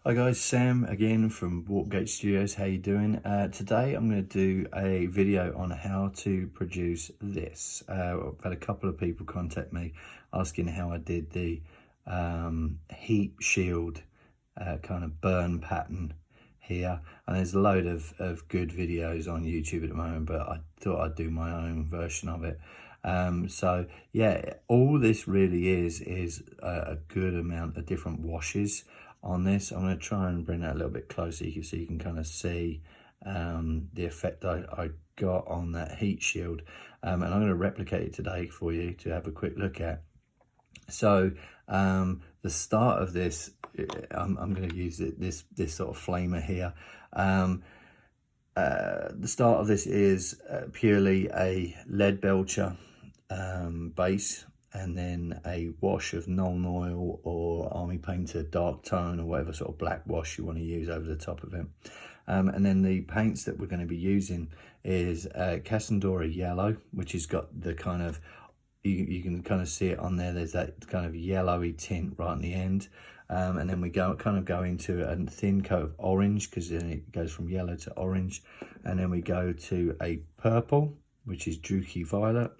Hi guys, Sam again from Warpgate Studios. How you doing? Today I'm going to do a video on how to produce this. I've had a couple of people contact me asking how I did the heat shield kind of burn pattern here, and there's a load of good videos on YouTube at the moment, but I thought I'd do my own version of it. So yeah, all this really is a good amount of different washes on this. I'm going to try and bring that a little bit closer so you can kind of see the effect I got on that heat shield, and I'm going to replicate it today for you to have a quick look at. So the start of this, I'm going to use this sort of flamer here. The start of this is purely a lead belcher base, and then a wash of Nuln Oil or Army Painter dark tone or whatever sort of black wash you want to use over the top of it. And then the paints that we're going to be using is Casandora Yellow, which has got the kind of, you can kind of see it on there, there's that kind of yellowy tint right in the end. And then we go into a thin coat of orange, because then it goes from yellow to orange. And then we go to a purple, which is Druchii Violet.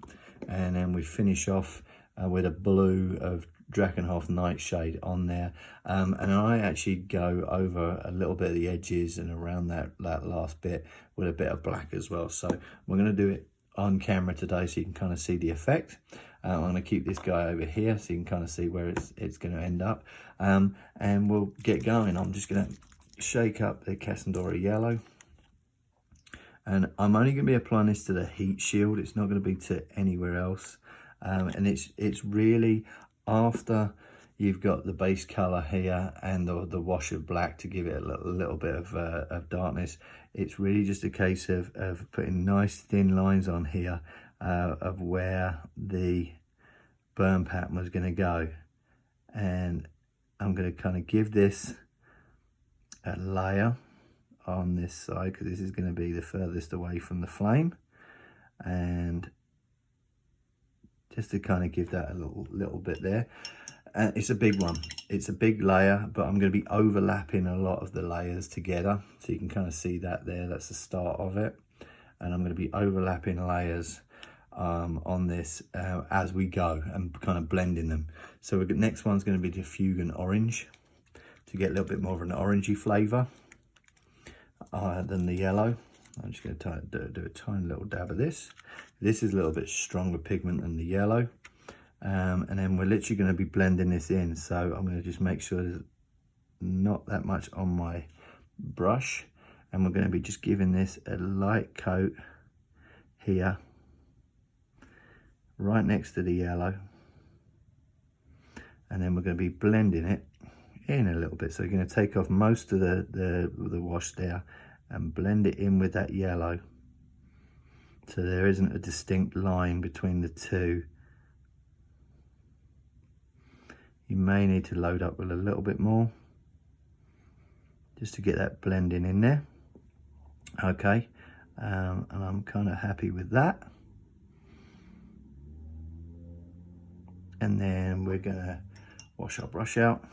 And then we finish off with a blue of Drakenhof Nightshade on there. And I actually go over a little bit of the edges and around that last bit with a bit of black as well. So we're going to do it on camera today so you can kind of see the effect. I'm going to keep this guy over here so you can kind of see where it's going to end up. And we'll get going. I'm just going to shake up the Casandora Yellow. And I'm only going to be applying this to the heat shield. It's not going to be to anywhere else. And it's really after you've got the base color here and the wash of black to give it a little bit of darkness. It's really just a case of putting nice thin lines on here of where the burn pattern was going to go. And I'm going to kind of give this a layer on this side, because this is going to be the furthest away from the flame, and just to kind of give that a little bit there. And it's a big one, it's a big layer, but I'm going to be overlapping a lot of the layers together, so you can kind of see that there. That's the start of it, and I'm going to be overlapping layers on this as we go, and kind of blending them. So next one's going to be the Fuegan Orange, to get a little bit more of an orangey flavour than the yellow. I'm just going to do a tiny little dab of this. This is a little bit stronger pigment than the yellow. And then we're literally going to be blending this in. So I'm going to just make sure there's not that much on my brush. And we're going to be just giving this a light coat here, right next to the yellow. And then we're going to be blending it in a little bit. So you're going to take off most of the wash there and blend it in with that yellow, so there isn't a distinct line between the two. You may need to load up with a little bit more just to get that blending in there. Okay, and I'm kind of happy with that. And then we're gonna wash our brush out,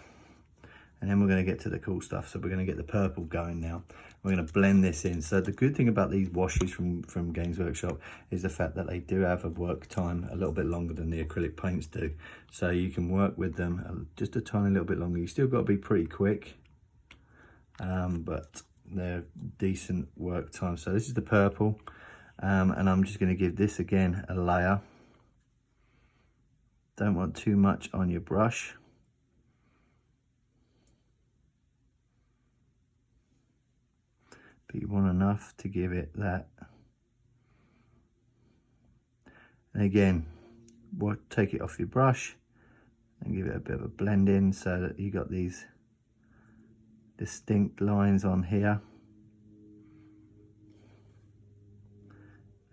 and then we're going to get to the cool stuff. So we're going to get the purple going now. We're going to blend this in. So the good thing about these washes from Games Workshop is the fact that they do have a work time a little bit longer than the acrylic paints do. So you can work with them just a tiny little bit longer. You still got to be pretty quick, but they're decent work time. So this is the purple, and I'm just going to give this again a layer. Don't want too much on your brush. But you want enough to give it that. And again, take it off your brush and give it a bit of a blend in, so that you got these distinct lines on here.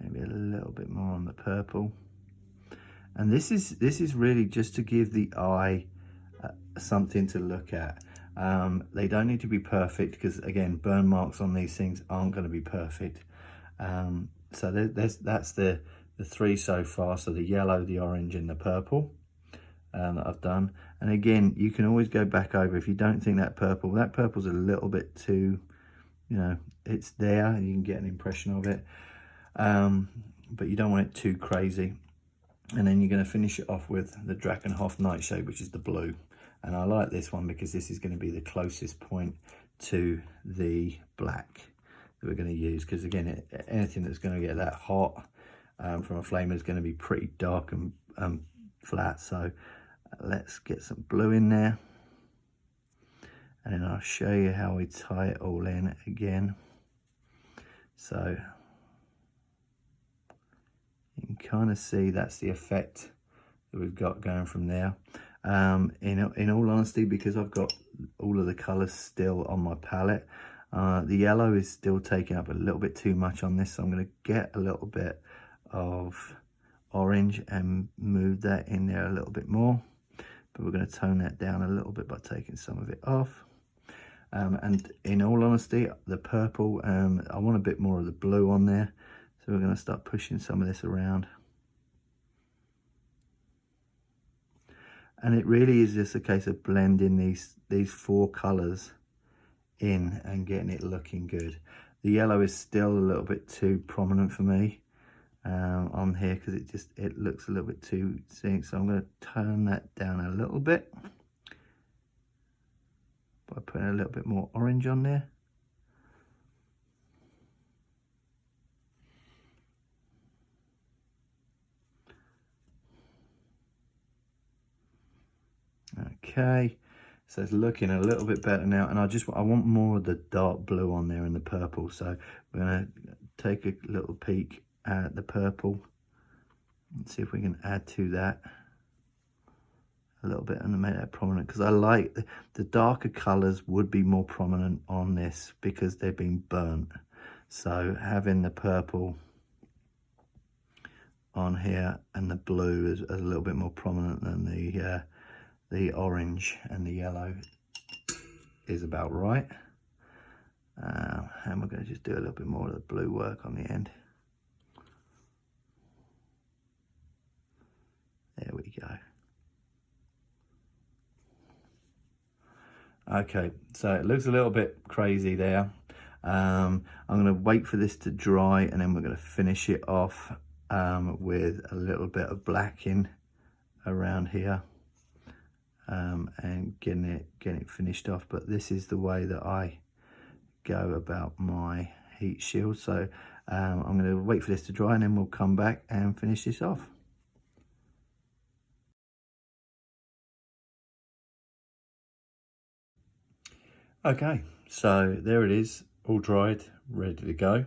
Maybe a little bit more on the purple. And this is really just to give the eye something to look at. They don't need to be perfect, because again, burn marks on these things aren't going to be perfect. So that's the three so far. So the yellow, the orange and the purple. that I've done. And again, you can always go back over if you don't think that purple's a little bit too, you know, it's there, you can get an impression of it, but you don't want it too crazy. And then you're going to finish it off with the Drakenhof Nightshade, which is the blue. And I like this one because this is going to be the closest point to the black that we're going to use, because again, anything that's going to get that hot from a flame is going to be pretty dark and flat. So let's get some blue in there, and then I'll show you how we tie it all in again. So you can kind of see that's the effect that we've got going from there. In all honesty, because I've got all of the colours still on my palette, the yellow is still taking up a little bit too much on this, so I'm going to get a little bit of orange and move that in there a little bit more, but we're going to tone that down a little bit by taking some of it off. And in all honesty, the purple, I want a bit more of the blue on there, so we're going to start pushing some of this around. And it really is just a case of blending these four colours in and getting it looking good. The yellow is still a little bit too prominent for me on here, because it looks a little bit too seen. So I'm going to turn that down a little bit by putting a little bit more orange on there. Okay, so it's looking a little bit better now, and I want more of the dark blue on there and the purple. So we're going to take a little peek at the purple and see if we can add to that a little bit and make that prominent, because I like the darker colours would be more prominent on this because they've been burnt. So having the purple on here and the blue is a little bit more prominent than the orange and the yellow is about right. And we're going to just do a little bit more of the blue work on the end. There we go. Okay, so it looks a little bit crazy there. I'm going to wait for this to dry, and then we're going to finish it off with a little bit of blacking around here. And getting it finished off. But this is the way that I go about my heat shield. So I'm going to wait for this to dry, and then we'll come back and finish this off. Okay, so there it is, all dried, ready to go.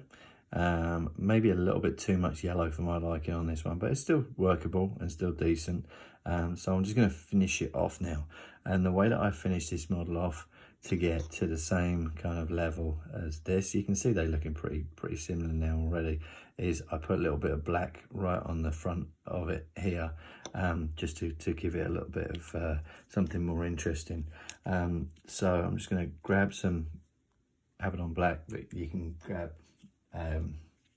Maybe a little bit too much yellow for my liking on this one, but it's still workable and still decent. So I'm just going to finish it off now. And the way that I finish this model off to get to the same kind of level as this, you can see they're looking pretty similar now already, is I put a little bit of black right on the front of it here, just to give it a little bit of something more interesting. So I'm just going to grab some Abaddon black, but you can grab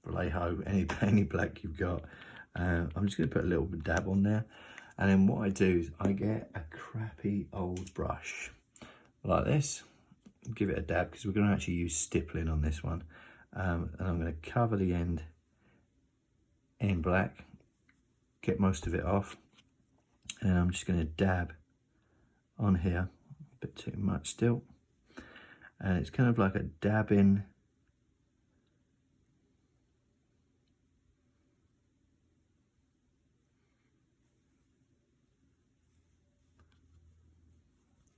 Vallejo, any black you've got. I'm just going to put a little dab on there, and then what I do is I get a crappy old brush like this, give it a dab, because we're going to actually use stippling on this one, and I'm going to cover the end in black, get most of it off, and I'm just going to dab on here, a bit too much still, and it's kind of like a dabbing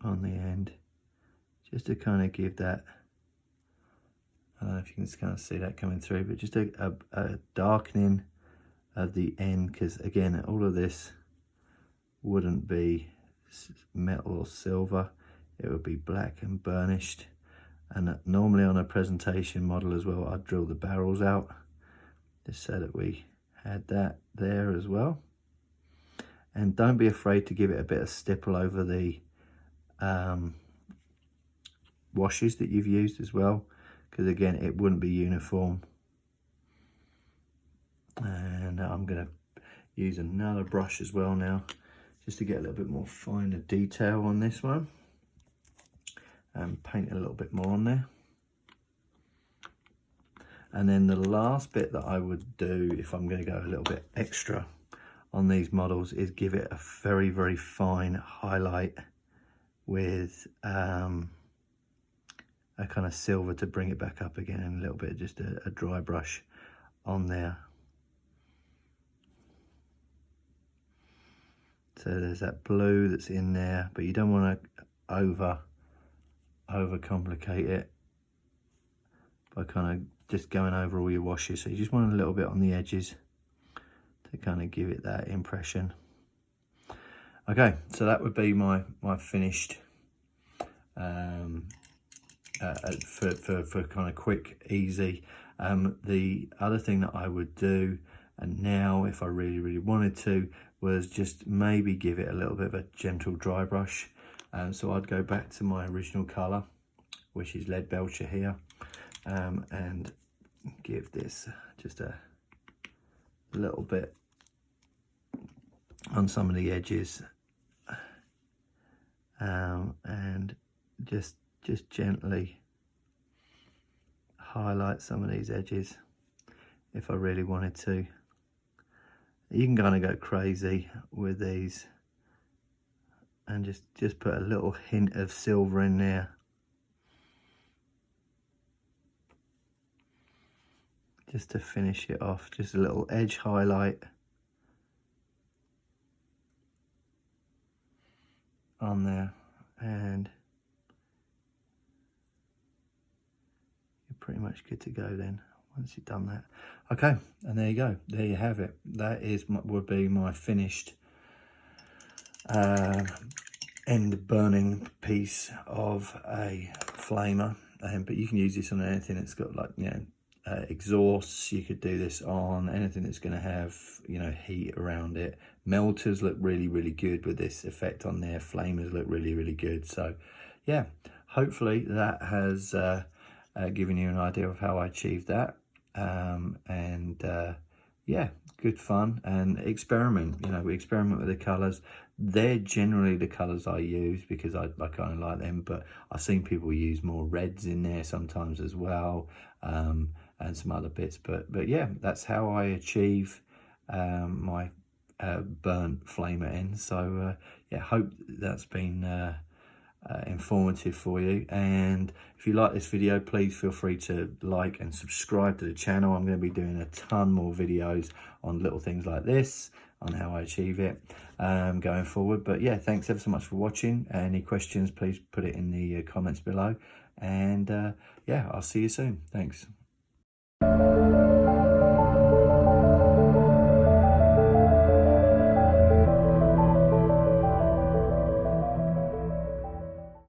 on the end, just to kind of give that, I don't know if you can kind of see that coming through, but just a darkening of the end, because again, all of this wouldn't be metal or silver, it would be black and burnished. And normally on a presentation model as well, I'd drill the barrels out just so that we had that there as well. And don't be afraid to give it a bit of stipple over the washes that you've used as well, because again, it wouldn't be uniform. And I'm going to use another brush as well now, just to get a little bit more finer detail on this one, and paint a little bit more on there. And then the last bit that I would do, if I'm going to go a little bit extra on these models, is give it a very, very fine highlight with a kind of silver to bring it back up again, and a little bit of just a dry brush on there. So there's that blue that's in there, but you don't want to over complicate it by kind of just going over all your washes. So you just want a little bit on the edges to kind of give it that impression. Okay, so that would be my finished for kind of quick, easy. The other thing that I would do, and now if I really wanted to, was just maybe give it a little bit of a gentle dry brush. So I'd go back to my original colour, which is Leadbelcher here, and give this just a little bit on some of the edges, and just gently highlight some of these edges if I really wanted to. You can kind of go crazy with these and just put a little hint of silver in there, just to finish it off. Just a little edge highlight on there, and you're pretty much good to go then once you've done that. Okay, and there you go, there you have it. That would be my finished end burning piece of a flamer. But you can use this on anything that's got, like, you know, exhausts. You could do this on anything that's going to have, you know, heat around it. Melters look really good with this effect on there. Flamers look really good. So yeah, hopefully that has given you an idea of how I achieved that. Yeah, good fun, and experiment. You know, we experiment with the colors. They're generally the colors I use because I kind of like them, but I've seen people use more reds in there sometimes as well, and some other bits. But yeah, that's how I achieve my burnt flamer end. So yeah, hope that's been informative for you. And if you like this video, please feel free to like and subscribe to the channel. I'm going to be doing a ton more videos on little things like this, on how I achieve it going forward. But yeah, thanks ever so much for watching. Any questions, please put it in the comments below, and yeah, I'll see you soon. Thanks.